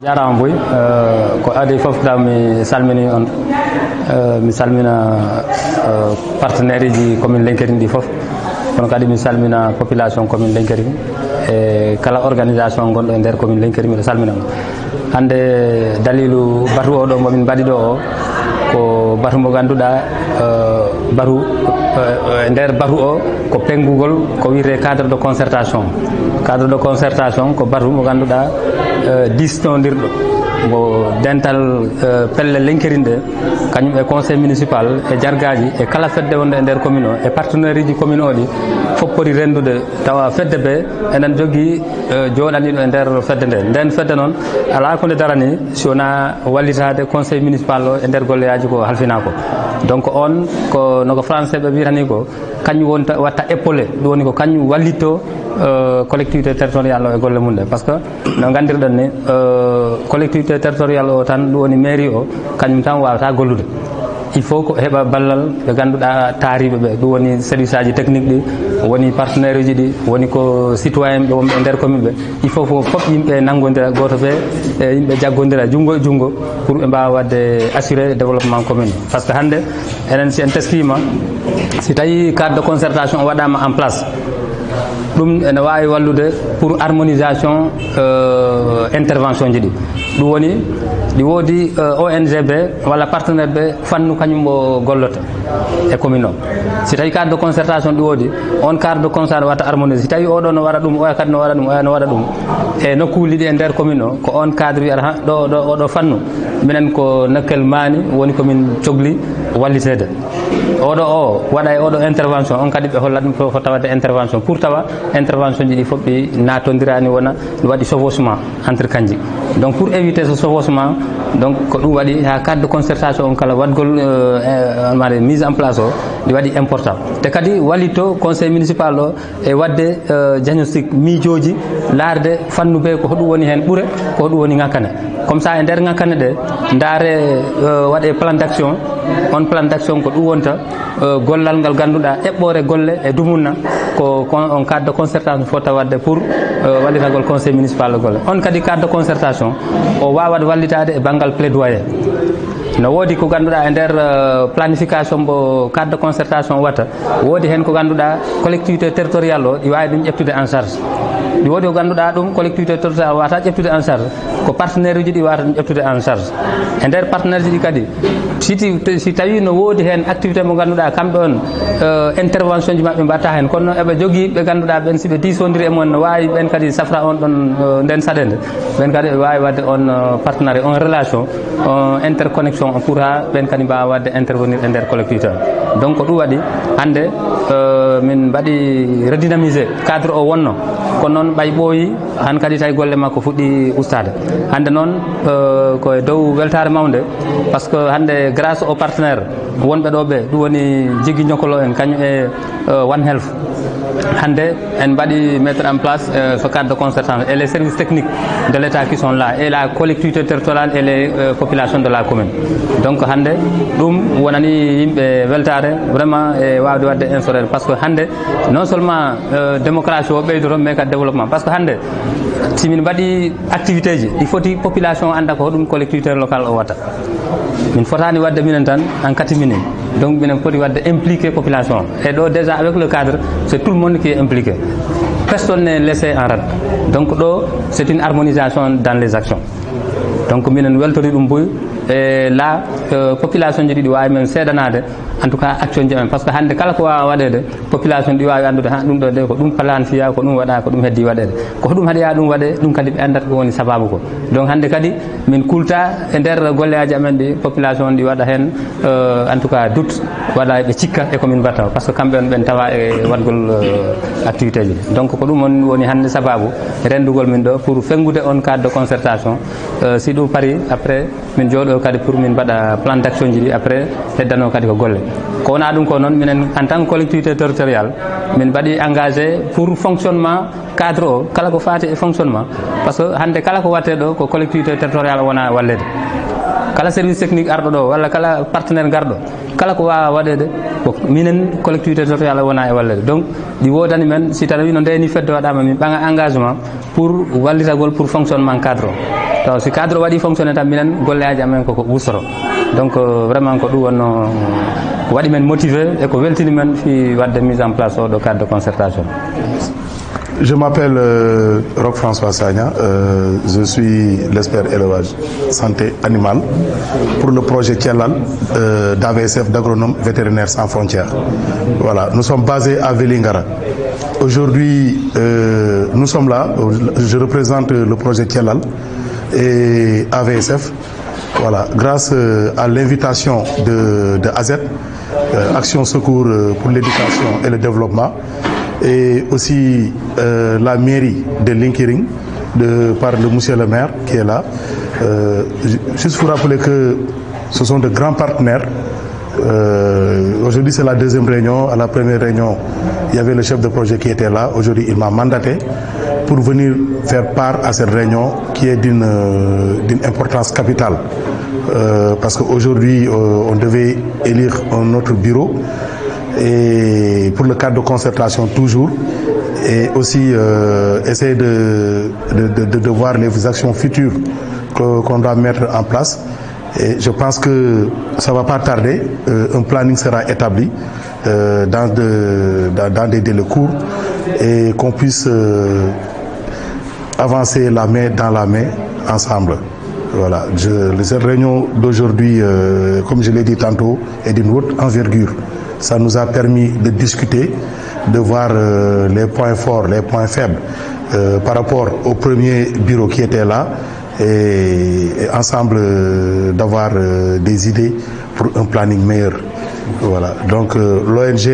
jarama boy ko adi fof da mi salmini on mi salmina partenaire ji commune Lenkerim ɗi fof kono kadi mi salmina population commune Lenkerim e kala organisation gonɗo e nder commune Lenkerim miɗo salminama hande dalilu batu oɗo momin mbaɗi ɗo o ko batu mo ganduɗa batu nder batu o ko penggugol ko wiyete cadre de concertation ko batu mo ganduɗa distondirɗo mo dental pelle Lenkerim ɗe kañum e conseil municipal e jargaji e kala fedde wonde e nder commune o e partenaire ji commune o ɗi fof poti rendude tawa fedde ɓe enen jogui joɗaniɗo e nder fedde nde nden fedde noon ala ko nde darani si wona wallitade conseil municipal o e nder golleyaji ko halfina ko donc on ko noko français ɓe witani ko kañum wonta watta épaulé ɗum woni ko kañum wallitto collectivité territorial o e golle mum ɗe par ce que no gandirɗen ni collectivité territorial o tan ɗum woni mairie o kañum tan wawata gollude il faut ko heɓa ballal ɓe ganduɗa taariɓe ɓe ɗum woni service aji technique ɗi woni partenaire uji ɗi woni ko citoyen ɓe wonɓe e nder commune ɓe il faut fof yimɓe nanggodira goto ɓe e yimɓe jaggodira junggo e junggo pour ɓe mbawa wadde assurer développement commune par ce que hande enen si en teskima si tawi cadre de concertation o waɗama en place ɗum ene wawi wallude pour harmonisation intervention ji ɗi ɗum woni ɗi woodi ONG ɓe walla partenaire ɓe fannu kañum o golloto e commune o si tawi cadre de concertation ɗi woodi on cadre de concertation watta harmonisé si tawi oɗo no waɗa ɗum oya kadi no waɗa ɗum oya no waɗa ɗum e nokkuji ɗi e nder commune o ko on cadre wiyata ɗo oɗo fannu minen ko nokkel mani woni komin cohli wallitede oɗo o waɗa e oɗo intervention on kadi ɓe holla ɗum fof tawade intervention pour tawa intervention ji ɗi fof ɗi natodirani wona ɗi waɗi chevauchement entre kanji donc pour éviter ce chevauchement donc ko ɗum waɗi ha cadre de concertation on kala waɗgol mise en place o ɗi waɗi important te kadi wallitto conseil municipal o e wadde diagnostic miijoji laarde fannuɓe ko hoɗum woni hen ɓuure ko hoɗum woni ngakkane comme ça e nder ngakkane ɗe ndaare waɗe plan d' action on plan d' action ko ɗum wonta gollal ngal ganduɗa eɓɓore golle e dumunna ko on cadre de concertation fota wadde pour wallitagol conseil municipal golle on kadi cadre de concertation o wawat wallitade e banggal plaidoyer no woodi ko ganduɗa e nder planification mbo cadre de concertation watta woodi hen ko ganduɗa collectivité territorial o ɗi wawi ɗum ƴettude en charge ɗi woodi ko ganduɗa ɗum collectivité territorial wata ƴettude en charge ko partenaire uji ɗi wata ɗum ƴettude en charge e nder partenaire ji ɗi kadi si tawi no woodi hen activité mo ganduɗa kamɓe on intervention ji mabɓe mbatta hen kono eɓe jogui ɓe ganduɗa ɓen siɓe disodiri e mon no wawi ɓen kadi safra on ɗon nden saɗede ɓen kadi ɓe wawi wadde on partenariat on relation interconnexion pour ha ɓen kadi mbawa wadde intervenir e nder collectivité donc ɗum waɗi hande min mbaɗi redynamisé cadre o wonno kono noon ɓay ɓooyi han kadi tawi golle makko fuɗɗi ustade hande noon koye dow weltare mawde par ce que hande grâce au partenaire wonɓe ɗo ɓe ɗum woni Jigui Jokkolo en kañum e One Health hande en mbaɗi mettre en place ce cadre de concertation et les services techniques de l'état qui sont là et la collectivité territoriale et les populations de la commune donc hande ɗum wonani yimɓe weltare vraiment e wawde wadde instauré par ce que hande non seulement démocratie o ɓeydoto mais kadi développement par ce que hande simin mbaɗi activité ji il faut population o anda ko hoɗum collectivité locale o watta min fotani wadde minen tan en catimini donc minen foti wadde impliqué population et ɗo déjà avec le cadre c'est tout le monde qui est impliqué personne n'est laissé en rade donc ɗo c'est une harmonisation dans les actions donc minen weltori ɗum boy e là population ji ɗi wawi men seedanade en tout cas action ji men par ce que hande kala ko wawa waɗede population ɗi wawi andude ha ɗum ɗo de ko ɗum plan fiya ko ɗum waɗa ko ɗum heddi waɗede ko hoɗum haɗaya ɗum waɗe ɗum kadi ɓe andata ko woni sababu ko donc hande kadi min kulta e nder golleyaji amen ɗi population ɗi waɗa hen en tout cas doute waɗa ɓe cikka e komin mbatta par ce que kamɓe on ɓen tawa e waɗgol activité ji donc ko ɗum on woni hande sababu rendugol min ɗo pour fengude on cadre de concertation si ɗum paari après min jooɗo kadi pour min mbaɗa plan d' action ji ɗi après heddano kadi ko golle ko wona ɗum ko noon minen en tant que collectivité territoriale min mbaɗi engagé pour fonctionnement cadre o kala ko fati e fonctionnement par ce que hande kala ko watte ɗo ko collectivité territoriale wona wallede kala service technique arɗo ɗo walla kala partenaire garɗo kala ko wawa waɗede ko minen collectivité territoriale wona e wallede donc ɗi wodani men si tawi no ndeni fedde waɗama min ɓaga engagement pour wallitagol pour fonctionnement cadre o donc si cadre waɗi fonctionné tan minen golleaji amen koko ɓustoro donc vraiment ko ɗum wonno ko waɗi men motivé et ko weltini men fi wadde mise en place oɗo cadre de concertation. Je m'appelle Roch François Sagna, je suis l'expert élevage santé animale pour le projet Thiellal d'AVSF, d'Agronomes Vétérinaires Sans Frontières. Voilà, nous sommes basés à Vélingara. Aujourd'hui, nous sommes là, je représente le projet Thiellal et AVSF. Voilà, grâce à l'invitation de AZ, Action Secours pour l'éducation et le développement, et aussi la mairie de Linkiring par le monsieur le maire qui est là. Juste pour rappeler que ce sont de grands partenaires. Aujourd'hui c'est la deuxième réunion. À la première réunion il y avait le chef de projet qui était là. Aujourd'hui il m'a mandaté pour venir faire part à cette réunion qui est d'une importance capitale. Parce qu'aujourd'hui on devait élire un autre bureau et pour le cadre de concertation toujours, et aussi essayer de voir les actions futures qu'on doit mettre en place. Et je pense que ça ne va pas tarder, un planning sera établi dans des délais courts et qu'on puisse avancer la main dans la main ensemble. Voilà, cette réunion d'aujourd'hui, comme je l'ai dit tantôt, est d'une haute envergure. Ça nous a permis de discuter, de voir les points forts, les points faibles par rapport au premier bureau qui était là et ensemble d'avoir des idées pour un planning meilleur. Voilà. Donc l'ONG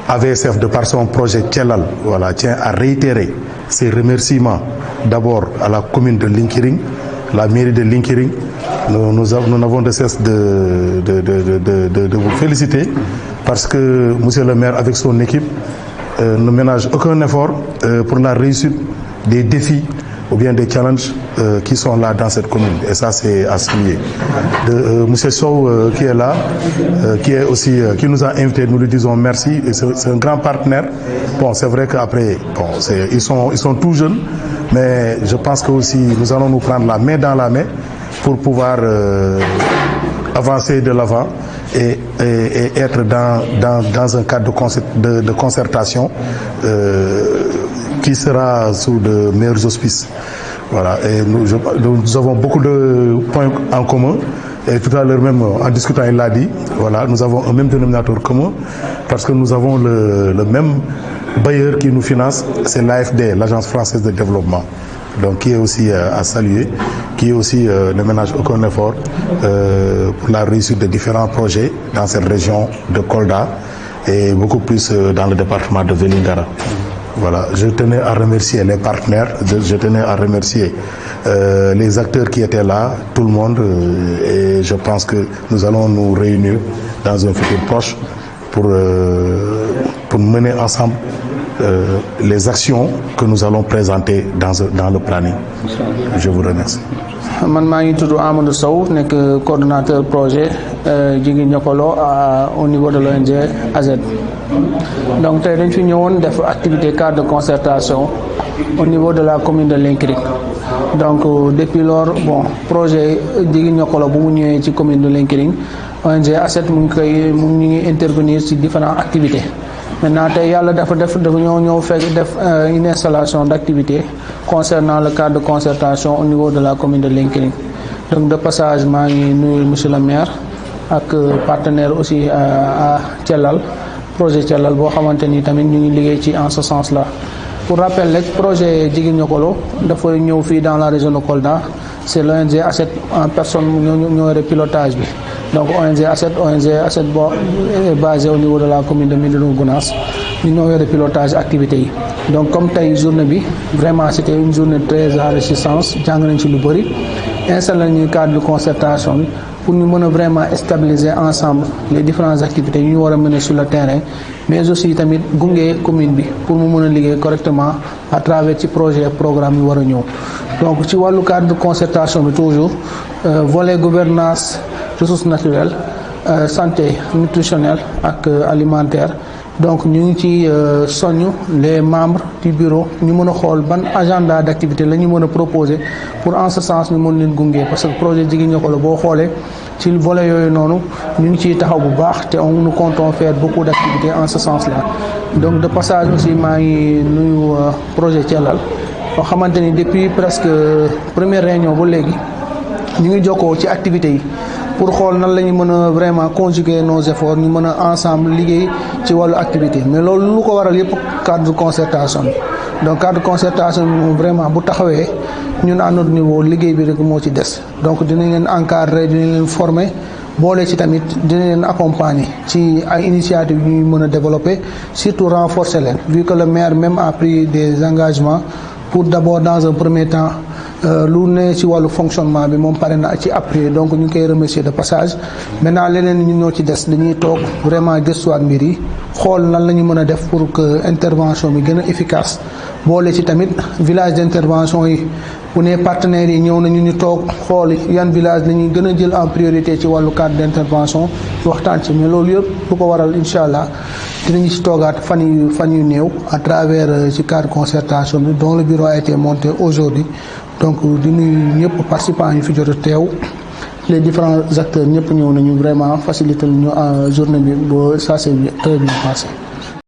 AVSF, de par son projet Thiellal, voilà, tient à réitérer ses remerciements d'abord à la commune de Linkiring, la mairie de Linkiring. Nous n'avons de cesse de vous féliciter parce que monsieur le maire avec son équipe ne ménage aucun effort pour la réussite des défis ou bien des challenges qui sont là dans cette commune, et ça c'est à saluer. Monsieur Sow qui est là, qui nous a invités, nous lui disons merci, et c'est un grand partenaire. Bon, c'est vrai qu'après, bon, ils sont tout jeunes, mais je pense que aussi nous allons nous prendre la main dans la main pour pouvoir avancer de l'avant et être dans un cadre de concertation qui sera sous de meilleurs auspices. Voilà. Et nous avons beaucoup de points en commun. Et tout à l'heure même, en discutant, il l'a dit, voilà, nous avons un même dénominateur commun parce que nous avons le même bailleur qui nous finance, c'est l'AFD, l'Agence française de développement. Donc qui est aussi à saluer, qui est aussi ne ménage aucun effort pour la réussite de différents projets dans cette région de Kolda et beaucoup plus dans le département de Vélingara. Voilà, je tenais à remercier les partenaires, je tenais à remercier les acteurs qui étaient là, tout le monde, et je pense que nous allons nous réunir dans un futur proche pour mener ensemble les actions que nous allons présenter dans le planning. Je vous remercie. Man maa ngi tudd Amadou Sow nekk coordonnateur projet Jigéen Ñokkolo au niveau de l'ONG AZ. Donc tey dañ fi ñëwoon def activité cadre de concertation au niveau de la commune de Linkiring. Donc depuis lors, bon, projet Jigéen Ñokkolo bu mu ñëwee ci commune de Linkiring, ONG AZ mu ngi intervenir ci différentes activités. Maintenant tey yàlla dafa ñëw fekk def une installation d'activité concernant le cadre de concertation au niveau de la commune de Linkiring. Donc de passage maa ngi nuyu monsieur le maire ak partenaire aussi à Thiellal, projet Thiellal boo xamante ni tamit ñu ngi liggéey ci en ce sens là. Pour rappel rek projet Jigéen Ñokkolo dafa ñëw fii dans la région de Kolda, c'est l'ONG ACET en personne ñoo yore pilotage bi. Donc ONG ACET est basé au niveau de la commune de Médina Gounass, ñu ñoo yore pilotage activité yi. Donc comme tey journée bi vraiment c'était une journée très enrichissante, jàng nañ ci lu bëri, installé nañu cadre de concertation bi pour ñu mën a vraiment stabiliser ensemble les différentes activités yu ñu war a mener sur le terrain, mais aussi tamit gunge commune bi pour mu mën a liggéey correctement à travers ci projet programme yu war a ñëw. Donc ci wàllu cadre de concertation bi toujours volet gouvernance ressources naturelles, santé nutritionnelle ak alimentaire donc ñu ngi ci soññ les membres du bureau ñu mën a xool ban agenda d'activité la ñu mën a proposer pour en ce sens ñu mën leen gunge parce que projet Jigéen Jokalante boo xoolee ci volet yooyu noonu ñu ngi ciy taxaw bu baax te nous comptons faire beaucoup d'activités en ce sens-là. Donc de passage aussi maa ngi nuyu projet Thielal boo xamante ni depuis presque première réunion ba léegi ñu ngi jokkoo ci activités yi pour xool nan la ñu mën a vraiment conjuguer nos efforts ñu mën a ensemble liggéey ci wàllu activité mais loolu lu ko waral yëpp cadre de concertation bi donc cadre de concertation bi moom vraiment bu taxawee ñun à notre niveau liggéey bi rek moo ci des donc dinañ leen encadrer dinañ leen former boole ci tamit dinañ leen accompagner ci ay initiatives yu ñuy mën a développer surtout renforcer leen vu que le maire même a pris des engagements pour d'abord dans un premier temps lu ne ci wàllu fonctionnement bi moom pare na ci appuyer donc ñu ngi koy remercier de passage maintenant leneen ñun ñoo ci des dañuy toog vraiment gëstuwaat mbir yi xool nan la ñu mën a def pour que intervention bi gën a efficace boole ci tamit village d'intervention yi bu ne partenaires yi ñëw nañu ñu toog xool yan village la ñuy gën a jël en priorité ci wàllu cadre d'intervention waxtaan ci mais loolu yëpp lu ko waral incha allah dinañu ci toogaat fan yu néew à travers ci cadre concertation bi dont le bureau a été monté aujourd'hui donc di nuyu ñëpp participants yi fi jot a teew les différents acteurs ñëpp ñëw nañu vraiment faciliter ñu journée bi ba ça s'est très bien passé.